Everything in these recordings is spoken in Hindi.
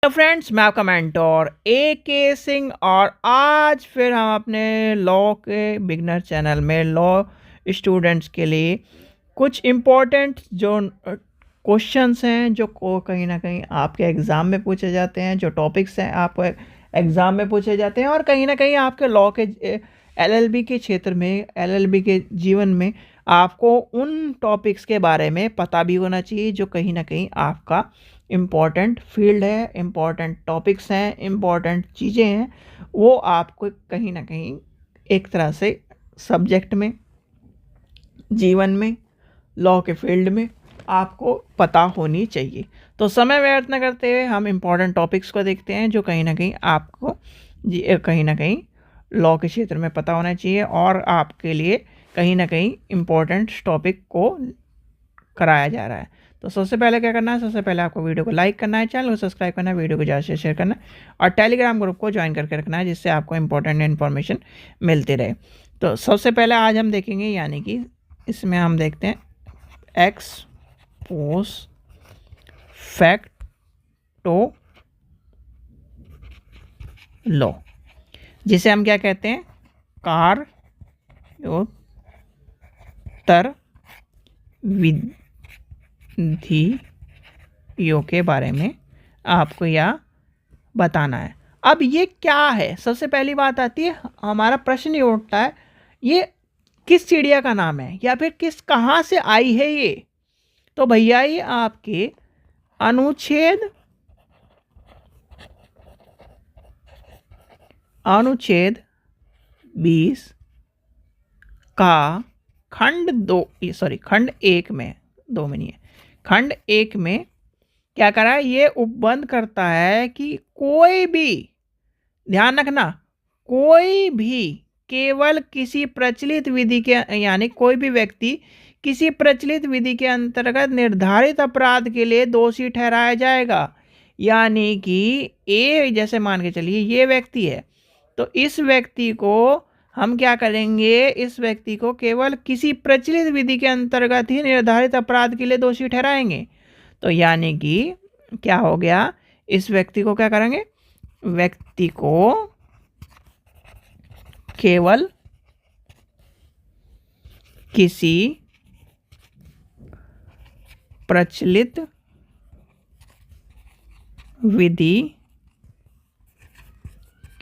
हेलो फ्रेंड्स, मैं आपका मेंटोर AK सिंह और आज फिर हम अपने लॉ के बिगनर चैनल में लॉ स्टूडेंट्स के लिए कुछ इम्पोर्टेंट जो क्वेश्चंस हैं जो कहीं ना कहीं आपके एग्ज़ाम में पूछे जाते हैं, जो टॉपिक्स हैं आपको एग्ज़ाम में पूछे जाते हैं और कहीं ना कहीं आपके लॉ के LLB के क्षेत्र में, LLB के जीवन में आपको उन टॉपिक्स के बारे में पता भी होना चाहिए जो कहीं ना कहीं आपका इम्पॉर्टेंट फील्ड है, इम्पॉर्टेंट टॉपिक्स हैं, इम्पॉर्टेंट चीज़ें हैं, वो आपको कहीं ना कहीं एक तरह से सब्जेक्ट में, जीवन में, लॉ के फील्ड में आपको पता होनी चाहिए। तो समय व्यर्थ न करते हुए हम इम्पॉर्टेंट टॉपिक्स को देखते हैं जो कहीं ना कहीं आपको कहीं ना कहीं लॉ के क्षेत्र में पता होना चाहिए और आपके लिए कहीं ना कहीं इम्पोर्टेंट टॉपिक को कराया जा रहा है। तो सबसे पहले क्या करना है, सबसे पहले आपको वीडियो को लाइक करना है, चैनल को सब्सक्राइब करना है, वीडियो को ज़्यादा से शेयर करना है और टेलीग्राम ग्रुप को ज्वाइन करके रखना है जिससे आपको इंपॉर्टेंट इन्फॉर्मेशन मिलती रहे। तो सबसे पहले आज हम देखेंगे, यानी कि इसमें हम देखते हैं एक्स पोस्ट फैक्टो लॉ, जिसे हम क्या कहते हैं, कार्योत्तर विधियों के बारे में आपको यह बताना है। अब ये क्या है, सबसे पहली बात आती है, हमारा प्रश्न ये उठता है, ये किस चिड़िया का नाम है या फिर कहाँ से आई है ये। तो भैया ये आपके अनुच्छेद 20 का खंड 1 में, खंड 1 में क्या करा है, ये उपबंध करता है कि कोई भी, ध्यान रखना, कोई भी केवल किसी प्रचलित विधि के, यानी कोई भी व्यक्ति किसी प्रचलित विधि के अंतर्गत निर्धारित अपराध के लिए दोषी ठहराया जाएगा। यानी कि जैसे मान के चलिए ये व्यक्ति है, तो इस व्यक्ति को हम क्या करेंगे, इस व्यक्ति को केवल किसी प्रचलित विधि के अंतर्गत ही निर्धारित अपराध के लिए दोषी ठहराएंगे। तो यानी कि क्या हो गया, इस व्यक्ति को क्या करेंगे, व्यक्ति को केवल किसी प्रचलित विधि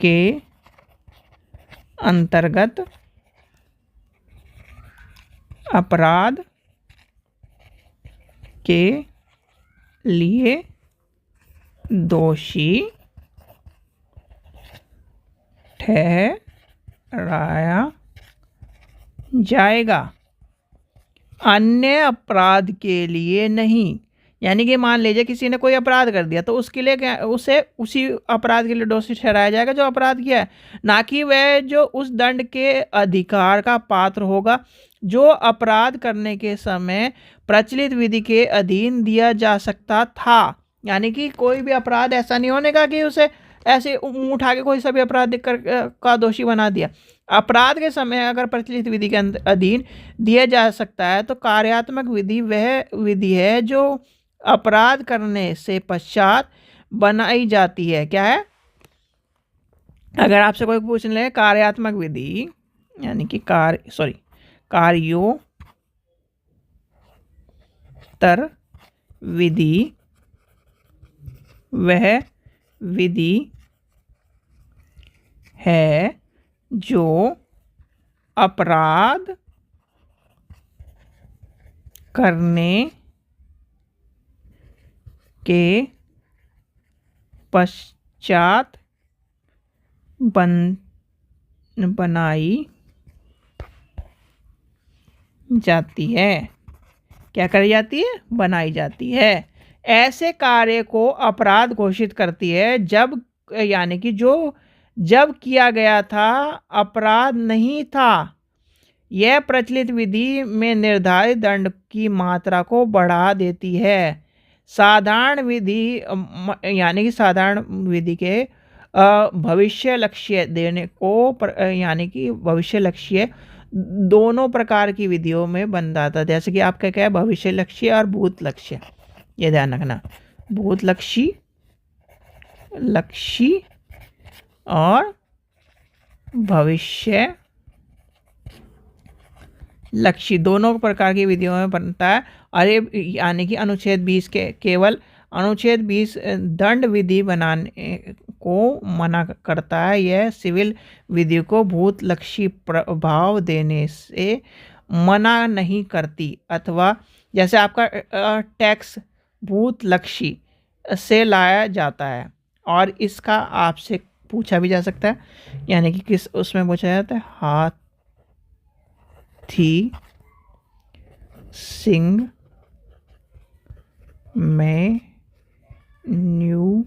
के अंतर्गत अपराध के लिए दोषी ठहराया जाएगा, अन्य अपराध के लिए नहीं। यानी कि मान लीजिए किसी ने कोई अपराध कर दिया तो उसके लिए क्या, उसे उसी अपराध के लिए दोषी ठहराया जाएगा जो अपराध किया है, ना कि वह जो उस दंड के अधिकार का पात्र होगा जो अपराध करने के समय प्रचलित विधि के अधीन दिया जा सकता था। यानी कि कोई भी अपराध ऐसा नहीं होने का कि उसे ऐसे मुंह उठा के कोई सा भी अपराध का दोषी बना दिया। अपराध के समय अगर प्रचलित विधि के अधीन दिया जा सकता है तो कार्यात्मक विधि वह विधि है जो अपराध करने से पश्चात बनाई जाती है। क्या है, अगर आपसे कोई पूछ ले कार्यात्मक विधि, यानी कि कार्योत्तर विधि वह विधि है जो अपराध करने के पश्चात बनाई जाती है। क्या करी जाती है, बनाई जाती है। ऐसे कार्य को अपराध घोषित करती है जब, यानी कि जो जब किया गया था अपराध नहीं था। यह प्रचलित विधि में निर्धारित दंड की मात्रा को बढ़ा देती है। साधारण विधि, यानी कि साधारण विधि के भविष्य लक्ष्य देने को यानी कि भविष्य लक्ष्य दोनों प्रकार की विधियों में बन जाता है। जैसे कि आपका क्या है, भविष्य लक्ष्य और भूत लक्ष्य, ये ध्यान रखना। भूत लक्ष्य लक्ष्य और भविष्य लक्ष्य दोनों प्रकार की विधियों में बनता है। और ये यानी कि अनुच्छेद 20 के केवल अनुच्छेद 20 दंड विधि बनाने को मना करता है। यह सिविल विधि को भूत लक्ष्य प्रभाव देने से मना नहीं करती। अथवा जैसे आपका टैक्स भूत लक्ष्य से लाया जाता है और इसका आपसे पूछा भी जा सकता है, यानी कि किस उसमें पूछा जाता है, हाथी सिंह में न्यू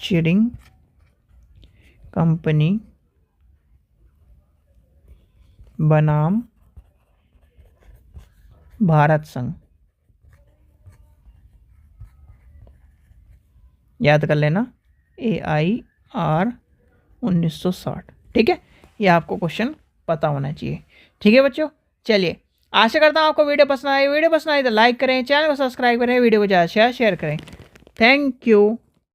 चीडिंग कंपनी बनाम भारत संघ। याद कर लेना, AIR 1960। ठीक है, ये आपको क्वेश्चन पता होना चाहिए। ठीक है बच्चों, चलिए आशा करता हूँ आपको वीडियो पसंद आई। वीडियो पसंद आई तो लाइक करें, चैनल को सब्सक्राइब करें, वीडियो को ज़्यादा शेयर करें। Thank you.